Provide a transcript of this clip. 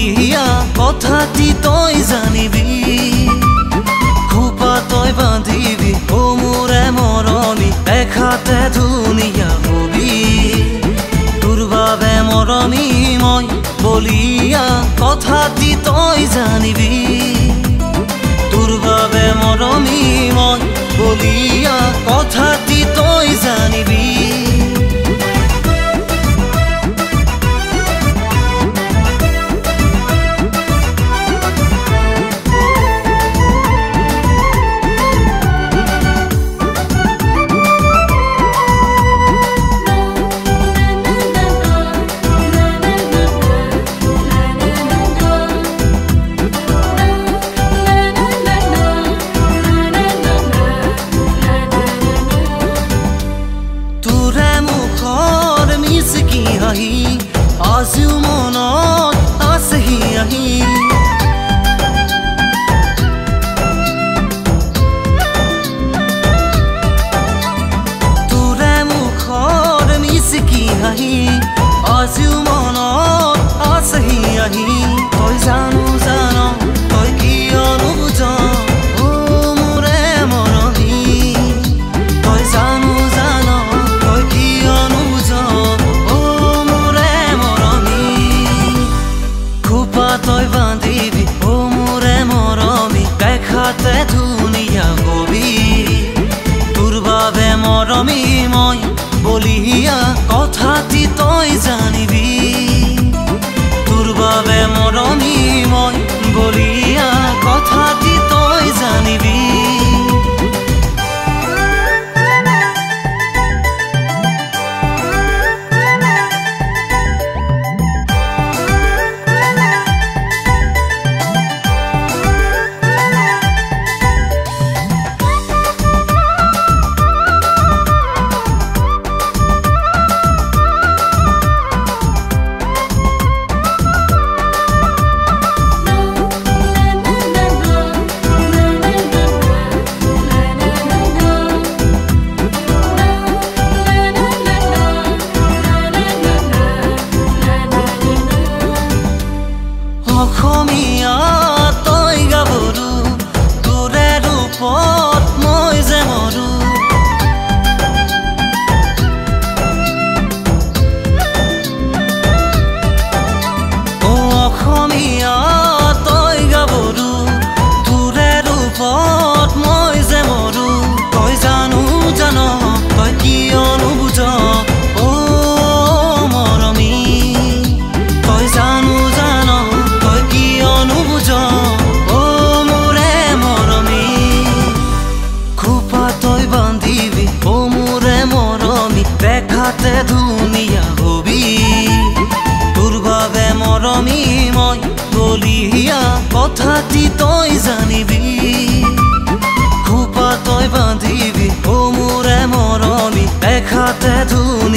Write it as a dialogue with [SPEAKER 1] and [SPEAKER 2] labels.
[SPEAKER 1] বলিয়া কথাটি তই জানিবি খোপা তই বান্ধিবি ও মোৰে মৰমী দেখাতে ধুনীয়া হবি তোৰ বাবে মৰমী মই বলিয়া কথাটি তই জানিবি তোৰ বাবে মৰমী মই বলিয়া কথাটি তই জানিবি আজিও মনত আছেহি আহি তোৰে মুখৰ মিচিকি হাঁহি আজিও মনত আছেহি আহি তই জানো জান তই কিয় নুবুজ ও মোৰে মৰমী তই জানো জান তই কিয় নুবুজ তই বান্ধিবি ও মোৰে মৰমী দেখাতে ধুনীয়া হবি তোৰ বাবে মৰমী মই বলিয়া কথাটি তই জানিবি তোৰ বাবে মৰমী মই বলিয়া কথাটি তই জানিবি অসমীয়া তই গাভৰু তোৰে ৰূপত মই যে মৰো ও অসমীয়া তই গাভৰু তোৰে ৰূপত মই যে মৰো তই জানো জান তই কিয় নুবুজ ও মৰমী তই জানো জান নুবুজ ও মোৰে মৰমী খোপা তই বান্ধিবি ও মোৰে মৰমী দেখাতে ধুনীয়া হবি তোৰ বাবে মৰমী মই বলিয়া কথাটি তই জানিবি খোপা তই বান্ধিবি ও মোৰে মৰমী দেখাতে ধুনীয়া